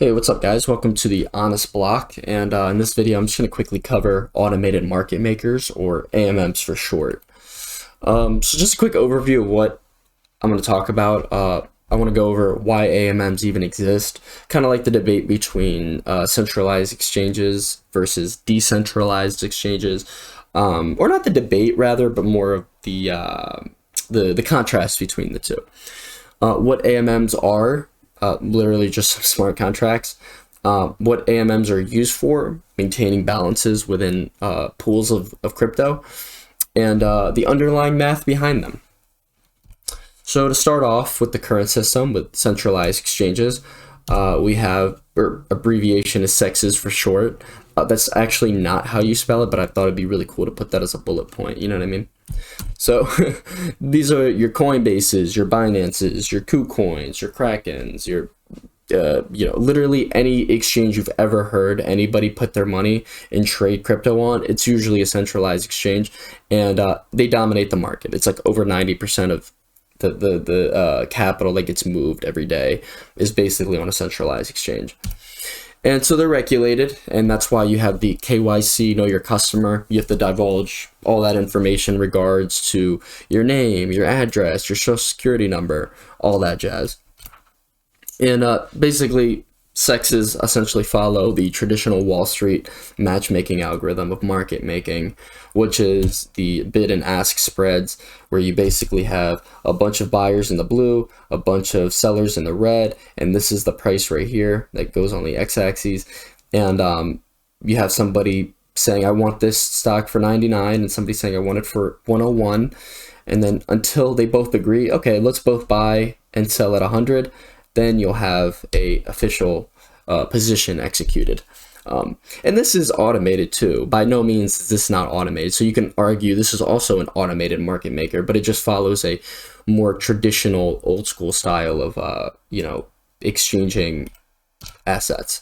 Hey, what's up guys? Welcome to the Honest Block, and in this video I'm just going to quickly cover automated market makers, or AMMs for short. So just a quick overview of what I'm going to talk about. I want to go over why AMMs even exist, kind of like the debate between centralized exchanges versus decentralized exchanges, or not the debate rather, but more of the contrast between the two. What AMMs are. Literally just some smart contracts. What AMMs are used for: maintaining balances within pools of crypto, and the underlying math behind them. So to start off with the current system with centralized exchanges, we have, or abbreviation is SEXs for short. That's actually not how you spell it, but I thought it'd be really cool to put that as a bullet point. You know what I mean? So these are your Coinbases, your Binances, your KuCoins, your Krakens, your literally any exchange you've ever heard anybody put their money and trade crypto on. It's usually a centralized exchange, and they dominate the market. It's like over 90% of the capital that gets moved every day is basically on a centralized exchange. And so they're regulated, and that's why you have the KYC, know your customer. You have to divulge all that information in regards to your name, your address, your social security number, all that jazz. And basically, SEXs essentially follow the traditional Wall Street matchmaking algorithm of market making, which is the bid and ask spreads, where you basically have a bunch of buyers in the blue, a bunch of sellers in the red, and this is the price right here that goes on the x-axis. And you have somebody saying, I want this stock for 99, and somebody saying, I want it for 101. And then until they both agree, okay, let's both buy and sell at 100, then you'll have a official position executed. And this is automated too. By no means is this not automated. So you can argue this is also an automated market maker, but it just follows a more traditional old school style of, exchanging assets.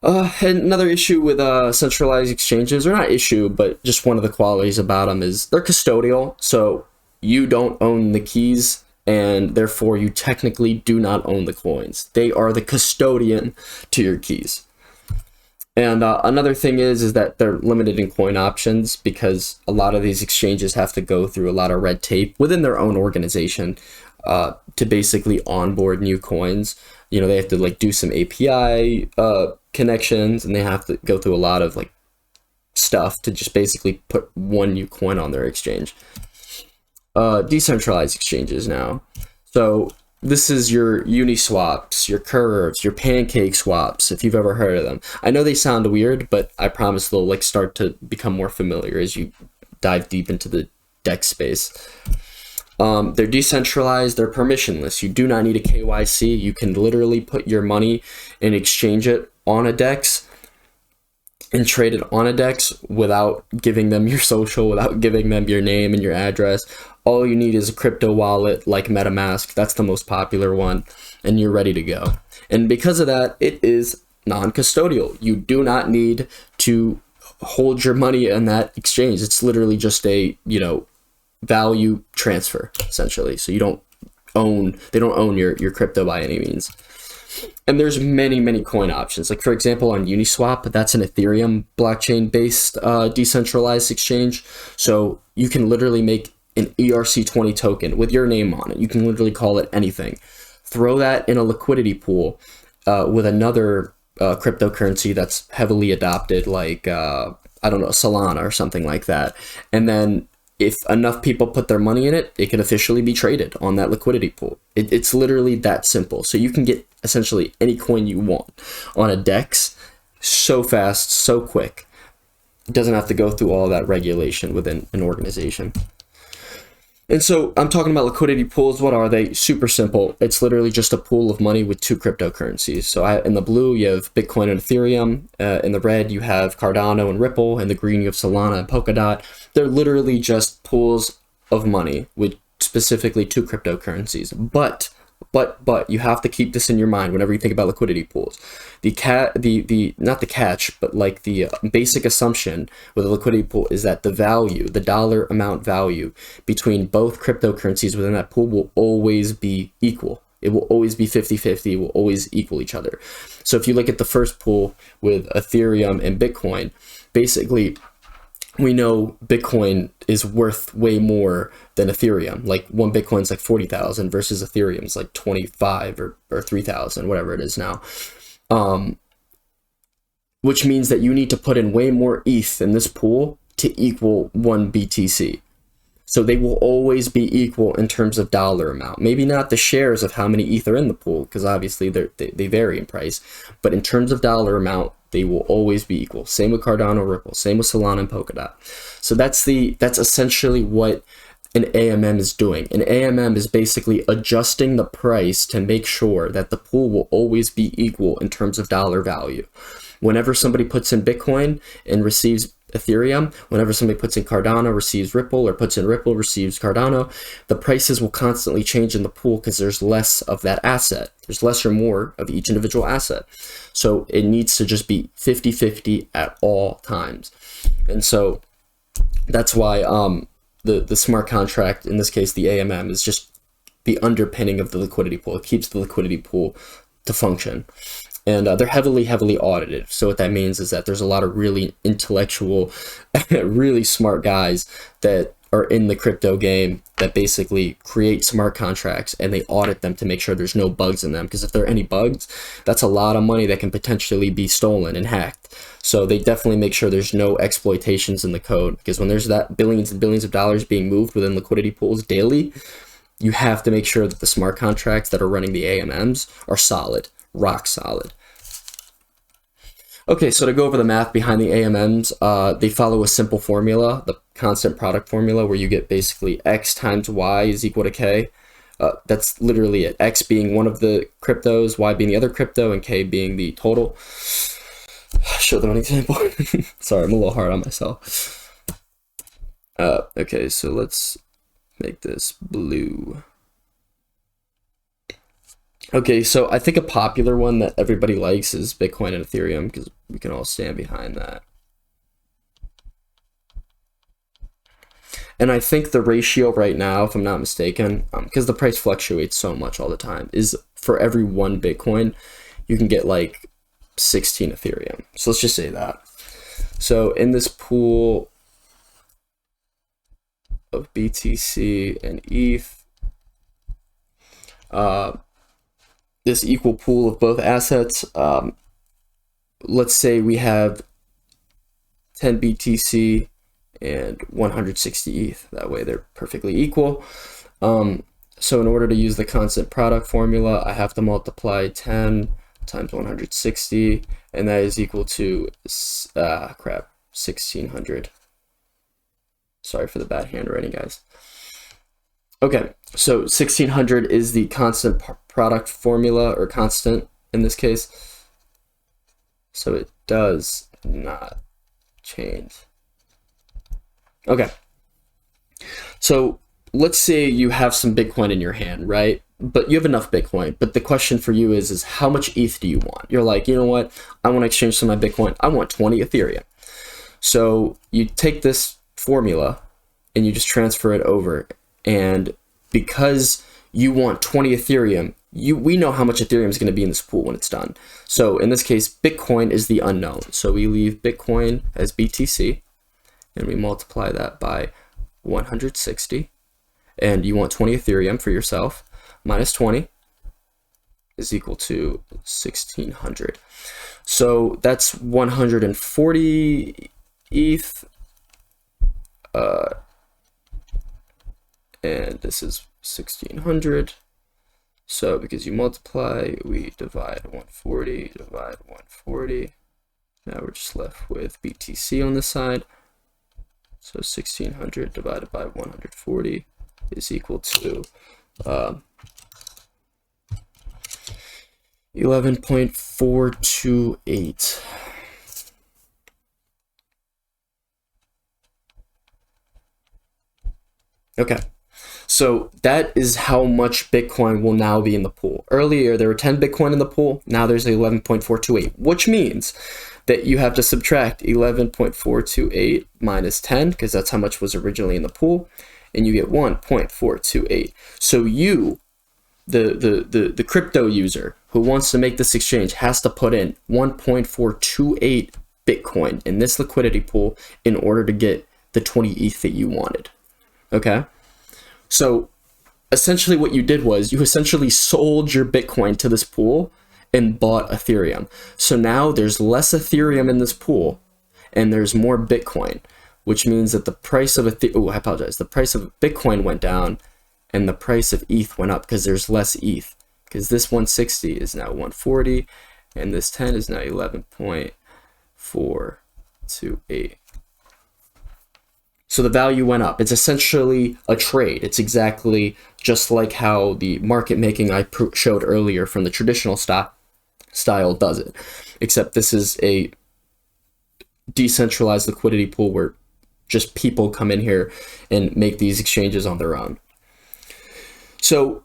And another issue with centralized exchanges, or not issue, but just one of the qualities about them is they're custodial. So you don't own the keys, and therefore you technically do not own the coins. They are the custodian to your keys. And another thing is that they're limited in coin options, because a lot of these exchanges have to go through a lot of red tape within their own organization to basically onboard new coins. They have to do some API connections, and they have to go through a lot of stuff to just basically put one new coin on their exchange. Decentralized exchanges now. So this is your Uniswaps, your Curves, your Pancake swaps, if you've ever heard of them. I know they sound weird, but I promise they'll start to become more familiar as you dive deep into the DEX space. They're decentralized, they're permissionless. You do not need a KYC. You can literally put your money and exchange it on a DEX and trade it on a DEX without giving them your social, without giving them your name and your address. All you need is a crypto wallet like MetaMask. That's the most popular one, and you're ready to go. And because of that, it is non-custodial. You do not need to hold your money in that exchange. It's literally just a, value transfer, essentially. So they don't own your crypto by any means. And there's many coin options. Like, for example, on Uniswap, that's an Ethereum blockchain-based decentralized exchange. So you can literally make an ERC20 token with your name on it. You can literally call it anything. Throw that in a liquidity pool with another cryptocurrency that's heavily adopted, like, Solana or something like that. And then if enough people put their money in it, it can officially be traded on that liquidity pool. It's literally that simple. So you can get essentially any coin you want on a DEX so fast, so quick. It doesn't have to go through all that regulation within an organization. And so I'm talking about liquidity pools. What are they? Super simple. It's literally just a pool of money with two cryptocurrencies. So in the blue, you have Bitcoin and Ethereum. In the red, you have Cardano and Ripple. In the green, you have Solana and Polkadot. They're literally just pools of money with specifically two cryptocurrencies. But you have to keep this in your mind whenever you think about liquidity pools. Not the catch, but the basic assumption with a liquidity pool is that the value, the dollar amount value between both cryptocurrencies within that pool will always be equal. It will always be 50-50, will always equal each other. So if you look at the first pool with Ethereum and Bitcoin, basically we know Bitcoin is worth way more than Ethereum. Like one Bitcoin's like 40,000 versus Ethereum's like 25 or 3,000, whatever it is now. Which means that you need to put in way more ETH in this pool to equal 1 BTC. So they will always be equal in terms of dollar amount. Maybe not the shares of how many ETH are in the pool, because obviously they vary in price. But in terms of dollar amount, they will always be equal. Same with Cardano, Ripple. Same with Solana and Polkadot. So that's essentially what an AMM is doing. An AMM is basically adjusting the price to make sure that the pool will always be equal in terms of dollar value. Whenever somebody puts in Bitcoin and receives Ethereum, whenever somebody puts in Cardano, receives Ripple, or puts in Ripple, receives Cardano, the prices will constantly change in the pool because there's less of that asset. There's less or more of each individual asset. So it needs to just be 50-50 at all times. And so that's why the smart contract, in this case the AMM, is just the underpinning of the liquidity pool. It keeps the liquidity pool to function. And they're heavily audited. So what that means is that there's a lot of really intellectual, really smart guys that are in the crypto game that basically create smart contracts, and they audit them to make sure there's no bugs in them. Because if there are any bugs, that's a lot of money that can potentially be stolen and hacked. So they definitely make sure there's no exploitations in the code. Because when there's that billions and billions of dollars being moved within liquidity pools daily, you have to make sure that the smart contracts that are running the AMMs are solid. Rock solid. Okay, so to go over the math behind the AMMs, they follow a simple formula, the constant product formula, where you get basically X times Y is equal to K. That's literally it. X being one of the cryptos, Y being the other crypto, and K being the total. Show them an example. Sorry, I'm a little hard on myself. Okay, so let's make this blue. Okay, so I think a popular one that everybody likes is Bitcoin and Ethereum, because we can all stand behind that. And I think the ratio right now, if I'm not mistaken, because the price fluctuates so much all the time, is for every 1 Bitcoin, you can get like 16 Ethereum. So let's just say that. So in this pool of BTC and ETH, this equal pool of both assets, let's say we have 10 BTC and 160 ETH. That way they're perfectly equal. So in order to use the constant product formula, I have to multiply 10 times 160, and that is equal to 1600. Sorry for the bad handwriting, guys. Okay, so 1600 is the constant product formula, or constant in this case. So it does not change. Okay, so let's say you have some Bitcoin in your hand, right? But you have enough Bitcoin, but the question for you is how much ETH do you want? You're like, you know what? I want to exchange some of my Bitcoin. I want 20 Ethereum. So you take this formula and you just transfer it over. And because you want 20 Ethereum, we know how much Ethereum is going to be in this pool when it's done. So in this case, Bitcoin is the unknown. So we leave Bitcoin as BTC, and we multiply that by 160. And you want 20 Ethereum for yourself. Minus 20 is equal to 1600. So that's 140 ETH. And this is 1600. So because you multiply, we divide 140, divide 140. Now we're just left with BTC on this side. So 1600 divided by 140 is equal to 11.428. Okay, so that is how much Bitcoin will now be in the pool. Earlier, there were 10 Bitcoin in the pool. Now there's 11.428, which means that you have to subtract 11.428 minus 10, because that's how much was originally in the pool, and you get 1.428. So you, the crypto user who wants to make this exchange has to put in 1.428 Bitcoin in this liquidity pool in order to get the 20 ETH that you wanted. Okay, so essentially what you did was you essentially sold your Bitcoin to this pool and bought Ethereum. So now there's less Ethereum in this pool and there's more Bitcoin, which means that the price of the price of Bitcoin went down and the price of ETH went up because there's less ETH, because this 160 is now 140 and this 10 is now 11.428. So the value went up. It's essentially a trade. It's exactly just like how the market making I showed earlier from the traditional style does it, except this is a decentralized liquidity pool where just people come in here and make these exchanges on their own. So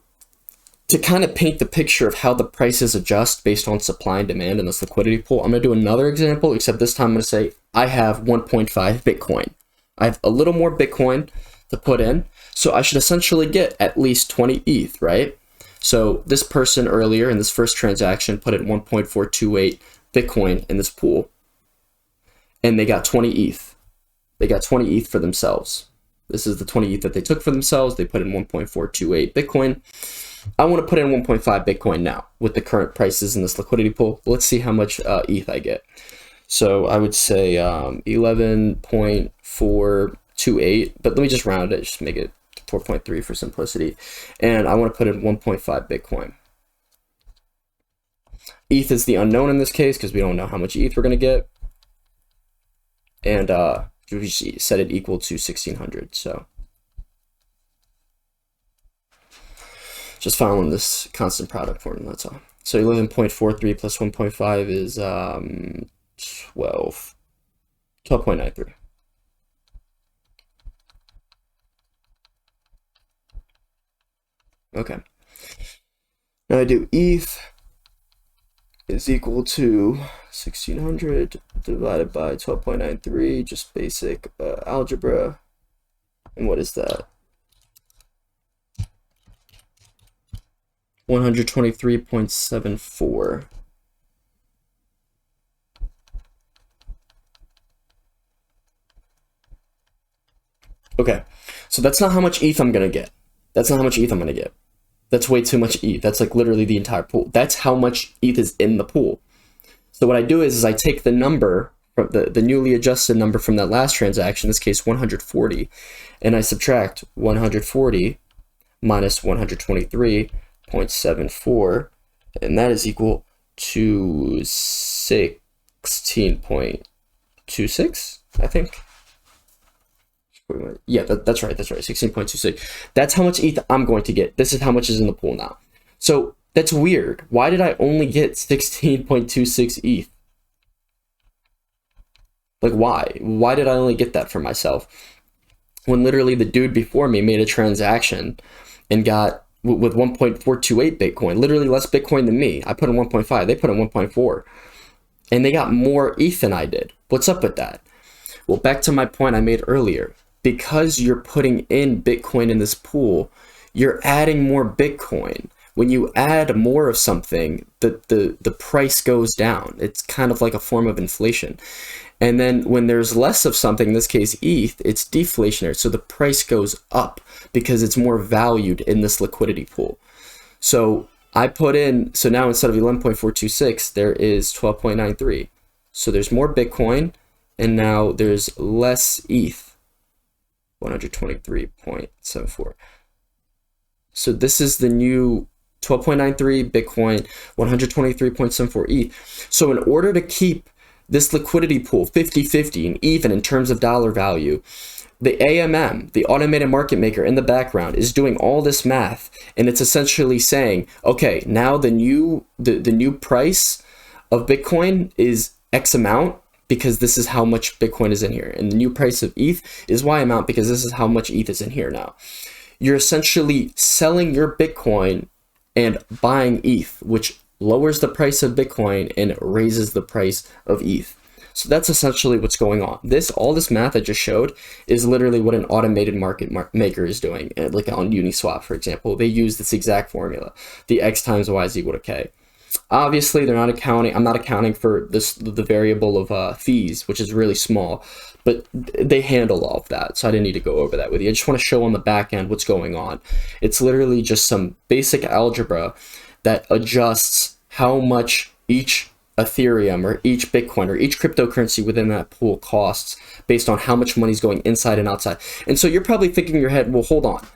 to kind of paint the picture of how the prices adjust based on supply and demand in this liquidity pool, I'm going to do another example, except this time I'm going to say I have 1.5 Bitcoin. I have a little more Bitcoin to put in, so I should essentially get at least 20 ETH, right? So this person earlier in this first transaction put in 1.428 Bitcoin in this pool, and they got 20 ETH. They got 20 ETH for themselves. This is the 20 ETH that they took for themselves. They put in 1.428 Bitcoin. I want to put in 1.5 Bitcoin now with the current prices in this liquidity pool. Let's see how much ETH I get. So I would say 11.428, but let me just round it, just make it 4.3 for simplicity. And I want to put in 1.5 Bitcoin. ETH is the unknown in this case because we don't know how much ETH we're going to get. And we set it equal to 1600. So just following this constant product formula, that's all. So 11.43 plus 1.5 is 12.93. Okay. Now I do ETH is equal to 1600 divided by 12.93, just basic algebra. And what is that? 123.74. Okay, so that's not how much ETH I'm gonna get. That's not how much ETH I'm gonna get. That's way too much ETH. That's like literally the entire pool. That's how much ETH is in the pool. So what I do is I take the number, from the newly adjusted number from that last transaction, in this case 140, and I subtract 140 minus 123.74, and that is equal to 16.26, I think. Yeah, that's right, 16.26. That's how much ETH I'm going to get. This is how much is in the pool now. So that's weird. Why did I only get 16.26 ETH? Like, why? Why did I only get that for myself? When literally the dude before me made a transaction and got, with 1.428 Bitcoin, literally less Bitcoin than me. I put in 1.5, they put in 1.4. And they got more ETH than I did. What's up with that? Well, back to my point I made earlier. Because you're putting in Bitcoin in this pool, you're adding more Bitcoin. When you add more of something, the price goes down. It's kind of like a form of inflation. And then when there's less of something, in this case ETH, it's deflationary. So the price goes up because it's more valued in this liquidity pool. So I put in, so now instead of 11.426, there is 12.93. So there's more Bitcoin, and now there's less ETH. 123.74. So this is the new 12.93 Bitcoin, 123.74 ETH. So in order to keep this liquidity pool 50-50 and even in terms of dollar value, the AMM, the automated market maker in the background, is doing all this math, and it's essentially saying, okay, now the new price of Bitcoin is X amount, because this is how much Bitcoin is in here. And the new price of ETH is Y amount because this is how much ETH is in here now. You're essentially selling your Bitcoin and buying ETH, which lowers the price of Bitcoin and raises the price of ETH. So that's essentially what's going on. All this math I just showed is literally what an automated market maker is doing. Like on Uniswap, for example, they use this exact formula: the X times Y is equal to K. Obviously, they're not accounting. I'm not accounting for the variable of fees, which is really small, but they handle all of that. So I didn't need to go over that with you. I just want to show on the back end what's going on. It's literally just some basic algebra that adjusts how much each Ethereum or each Bitcoin or each cryptocurrency within that pool costs based on how much money is going inside and outside. And so you're probably thinking in your head, well, hold on.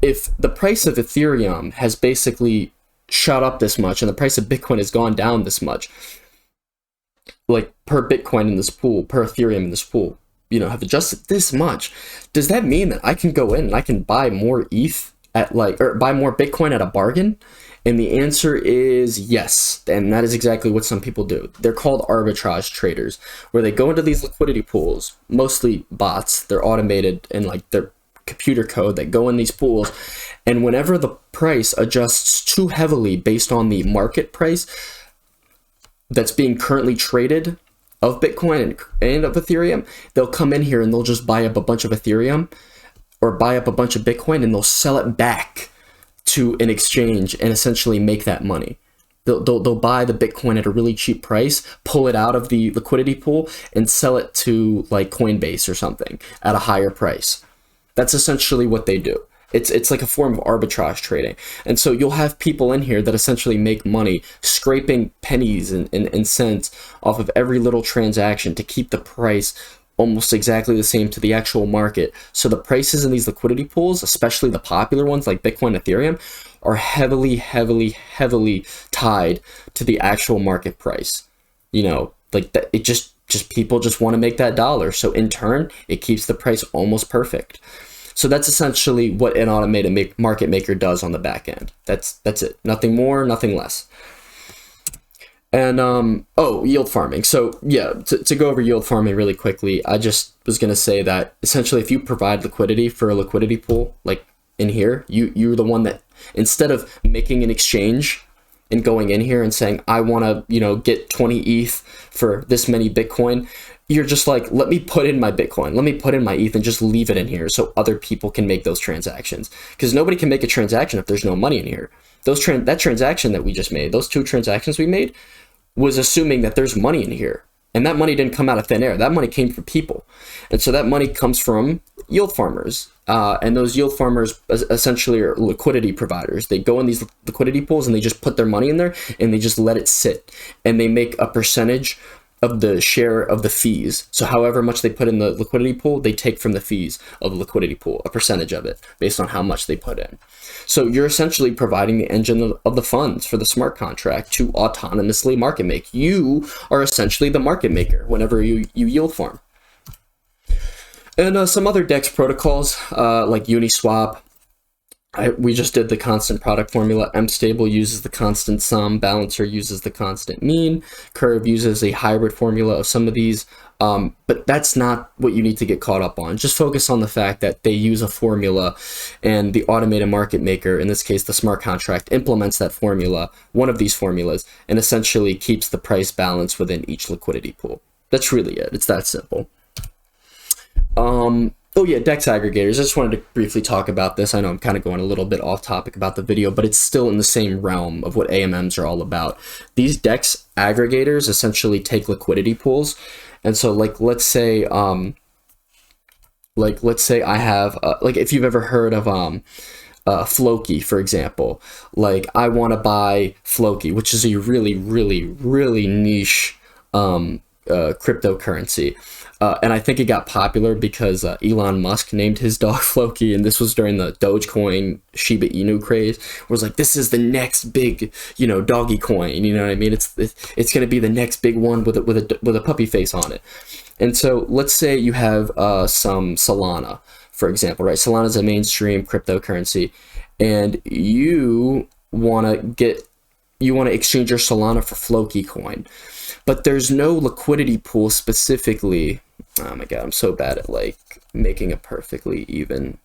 If the price of Ethereum has basically shot up this much and the price of Bitcoin has gone down this much, like per Bitcoin in this pool, per Ethereum in this pool, have adjusted this much, does that mean that I can go in and I can buy more ETH or buy more Bitcoin at a bargain? And the answer is yes. And that is exactly what some people do. They're called arbitrage traders, where they go into these liquidity pools, mostly bots. They're automated and like they're computer code that go in these pools. And whenever the price adjusts too heavily based on the market price that's being currently traded of Bitcoin and of Ethereum, they'll come in here and they'll just buy up a bunch of Ethereum or buy up a bunch of Bitcoin, and they'll sell it back to an exchange and essentially make that money. They'll buy the Bitcoin at a really cheap price, pull it out of the liquidity pool, and sell it to like Coinbase or something at a higher price. That's essentially what they do. It's like a form of arbitrage trading. And so you'll have people in here that essentially make money scraping pennies and cents off of every little transaction to keep the price almost exactly the same to the actual market. So the prices in these liquidity pools, especially the popular ones like Bitcoin, Ethereum, are heavily, heavily, heavily tied to the actual market price. Like that, it just people just want to make that dollar. So in turn, it keeps the price almost perfect. So that's essentially what an automated market maker does on the back end. That's it. Nothing more, nothing less. And yield farming. So yeah, to go over yield farming really quickly, I just was gonna say that essentially if you provide liquidity for a liquidity pool, like in here, you're the one that, instead of making an exchange and going in here and saying, I wanna, get 20 ETH for this many Bitcoin, you're just like, let me put in my Bitcoin, let me put in my ETH and just leave it in here so other people can make those transactions. Because nobody can make a transaction if there's no money in here. That transaction that we just made, those two transactions we made, was assuming that there's money in here. And that money didn't come out of thin air. That money came from people. And so that money comes from yield farmers. And those yield farmers essentially are liquidity providers. They go in these liquidity pools and they just put their money in there and they just let it sit. And they make a percentage of the share of the fees. So however much they put in the liquidity pool, they take from the fees of the liquidity pool, a percentage of it based on how much they put in. So you're essentially providing the engine of the funds for the smart contract to autonomously market make. You are essentially the market maker whenever you yield farm. And some other DEX protocols like Uniswap, we just did the constant product formula. MStable uses the constant sum. Balancer uses the constant mean. Curve uses a hybrid formula of some of these. But that's not what you need to get caught up on. Just focus on the fact that they use a formula, and the automated market maker, in this case the smart contract, implements that formula, one of these formulas, and essentially keeps the price balance within each liquidity pool. That's really it. It's that simple. Oh yeah, DEX aggregators. I just wanted to briefly talk about this. I know I'm kind of going a little bit off topic about the video, but it's still in the same realm of what AMMs are all about. These DEX aggregators essentially take liquidity pools. And so let's say I have, if you've ever heard of Floki, for example, like I want to buy Floki, which is a really, really, really niche cryptocurrency. And I think it got popular because Elon Musk named his dog Floki, and this was during the Dogecoin Shiba Inu craze. Where it was like, this is the next big, doggy coin. You know what I mean? It's going to be the next big one with a puppy face on it. And so let's say you have some Solana, for example, right? Solana is a mainstream cryptocurrency, and you want to exchange your Solana for Floki coin. But there's no liquidity pool specifically. Oh my god, I'm so bad at making it perfectly even.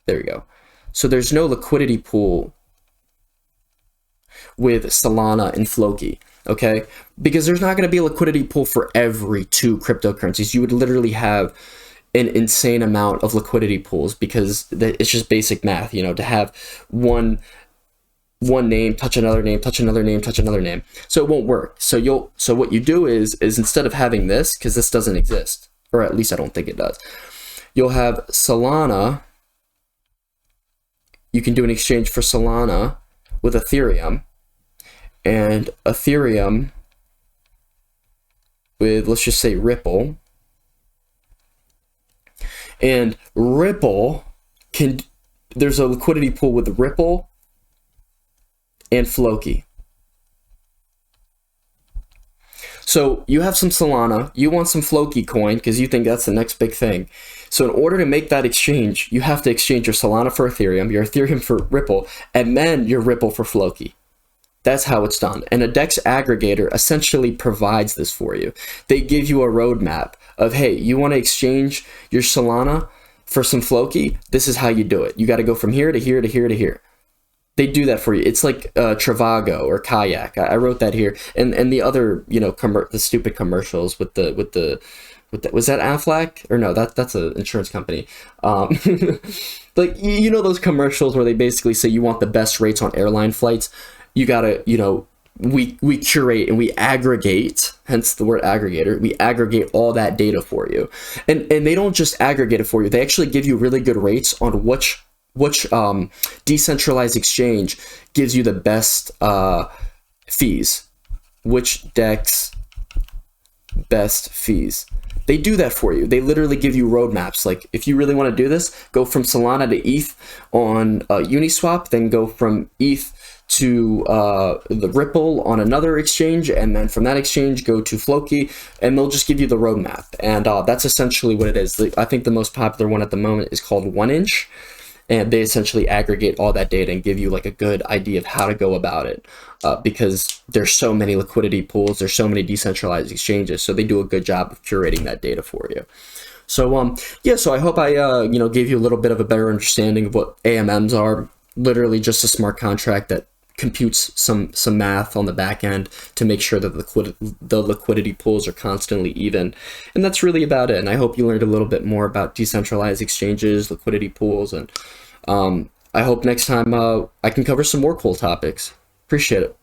There we go. So there's no liquidity pool with Solana and Floki. okay? Because there's not going to be a liquidity pool for every 2 cryptocurrencies. You would literally have an insane amount of liquidity pools, because it's just basic math, you know, to have one name touch another name, touch another name, touch another name. So it won't work. So what you do is instead of having this, because this doesn't exist, or at least I don't think it does, you'll have Solana. You can do an exchange for Solana with Ethereum, and Ethereum with, let's just say, Ripple. And Ripple there's a liquidity pool with Ripple and Floki. So you have some Solana, you want some Floki coin because you think that's the next big thing. So in order to make that exchange, you have to exchange your Solana for Ethereum, your Ethereum for Ripple, and then your Ripple for Floki. That's how it's done. And a DEX aggregator essentially provides this for you. They give you a roadmap of, hey, you want to exchange your Solana for some Floki? This is how you do it. You got to go from here to here to here to here. They do that for you. It's like Trivago or Kayak. I wrote that here. And the other, you know, the stupid commercials with the was that Aflac? Or no, that's an insurance company. Like, you know, those commercials where they basically say you want the best rates on airline flights. You gotta, you know, we curate and we aggregate, hence the word aggregator. We aggregate all that data for you, and they don't just aggregate it for you. They actually give you really good rates on which decentralized exchange gives you the best fees, which DEX best fees. They do that for you. They literally give you roadmaps. Like, if you really want to do this, go from Solana to ETH on Uniswap, then go from ETH to the Ripple on another exchange, and then from that exchange go to Floki, and they'll just give you the roadmap. And that's essentially what it is. I think the most popular one at the moment is called 1inch, and they essentially aggregate all that data and give you like a good idea of how to go about it, because there's so many liquidity pools, there's so many decentralized exchanges, so they do a good job of curating that data for you. So yeah, so I hope I you know, gave you a little bit of a better understanding of what AMMs are. Literally just a smart contract that computes some math on the back end to make sure that the liquidity pools are constantly even. And that's really about it. And I hope you learned a little bit more about decentralized exchanges, liquidity pools, and I hope next time I can cover some more cool topics. Appreciate it.